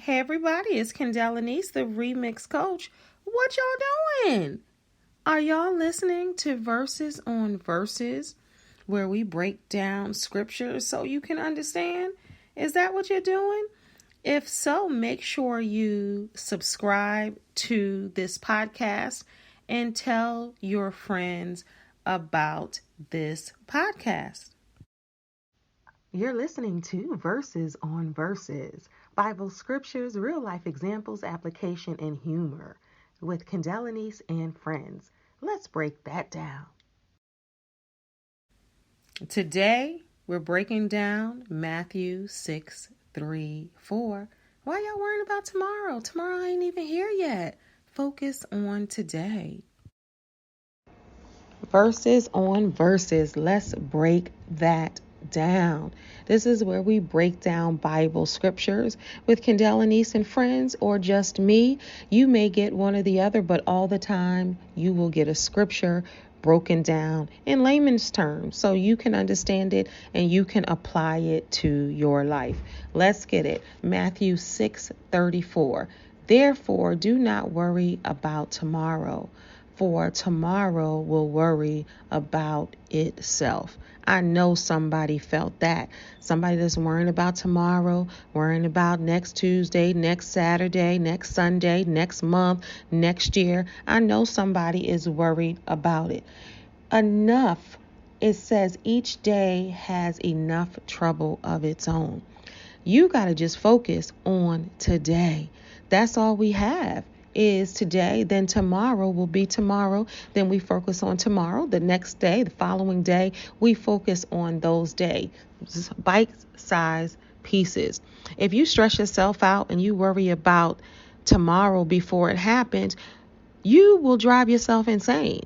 Hey everybody, it's Kendell Lenice, the Remix Coach. What y'all doing? Are y'all listening to Verses on Verses, where we break down scripture so you can understand? Is that what you're doing? If so, make sure you subscribe to this podcast and tell your friends about this podcast. You're listening to Verses on Verses, Bible scriptures, real life examples, application, and humor with Kendell Lenice and friends. Let's break that down. Today, we're breaking down Matthew 6:3-4. Why y'all worrying about tomorrow? Tomorrow ain't even here yet. Focus on today. Verses on Verses. Let's break that down. This is where we break down Bible scriptures with Kendell Lenice and friends, or just me. You may get one or the other, but all the time you will get a scripture broken down in layman's terms so you can understand it and you can apply it to your life. Let's get it. Matthew 6:34. Therefore, do not worry about tomorrow, for tomorrow will worry about itself. I know somebody felt that. Somebody that's worrying about tomorrow, worrying about next Tuesday, next Saturday, next Sunday, next month, next year. I know somebody is worried about it. Enough. It says each day has enough trouble of its own. You got to just focus on today. That's all we have is today. Then tomorrow will be tomorrow. Then we focus on tomorrow. The next day, the following day, we focus on those days. Bite-sized pieces. If you stress yourself out and you worry about tomorrow before it happens, you will drive yourself insane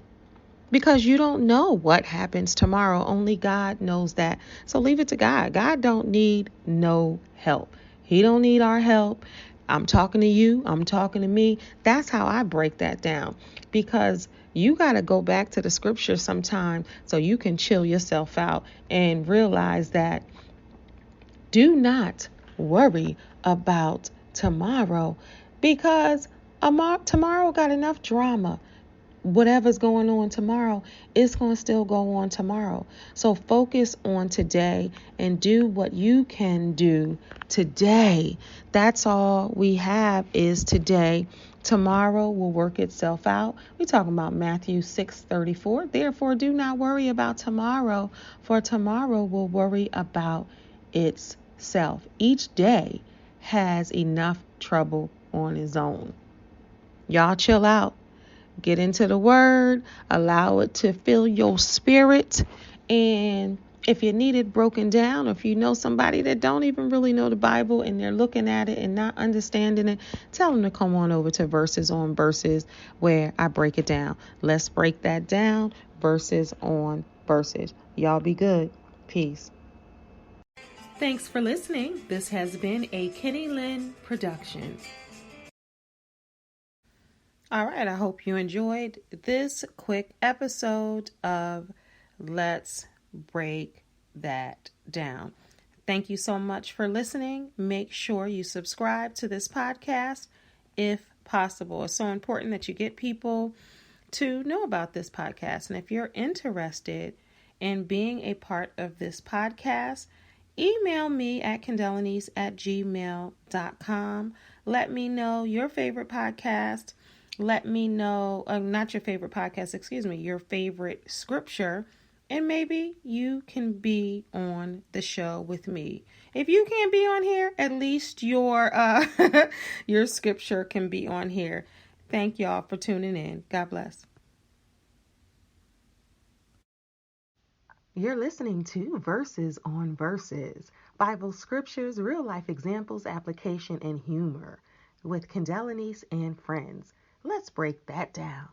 because you don't know what happens tomorrow. Only God knows that. So leave it to God. God don't need no help. He don't need our help. I'm talking to you. I'm talking to me. That's how I break that down, because you got to go back to the scripture sometime so you can chill yourself out and realize that do not worry about tomorrow, because tomorrow got enough drama. Whatever's going on tomorrow, it's going to still go on tomorrow. So focus on today and do what you can do today. That's all we have is today. Tomorrow will work itself out. We're talking about Matthew 6:34. Therefore, do not worry about tomorrow, for tomorrow will worry about itself. Each day has enough trouble on its own. Y'all chill out. Get into the word, allow it to fill your spirit. And if you need it broken down, or if you know somebody that don't even really know the Bible and they're looking at it and not understanding it, tell them to come on over to Verses on Verses where I break it down. Let's break that down. Verses on Verses. Y'all be good. Peace. Thanks for listening. This has been a Kenny Lynn production. All right, I hope you enjoyed this quick episode of Let's Break That Down. Thank you so much for listening. Make sure you subscribe to this podcast if possible. It's so important that you get people to know about this podcast. And if you're interested in being a part of this podcast, email me at kendellenice@gmail.com. Let me know your favorite podcast. Let me know, not your favorite podcast, your favorite scripture, and maybe you can be on the show with me. If you can't be on here, at least your your scripture can be on here. Thank y'all for tuning in. God bless. You're listening to Verses on Verses, Bible scriptures, real life examples, application, and humor with Kendell Lenice and friends. Let's break that down.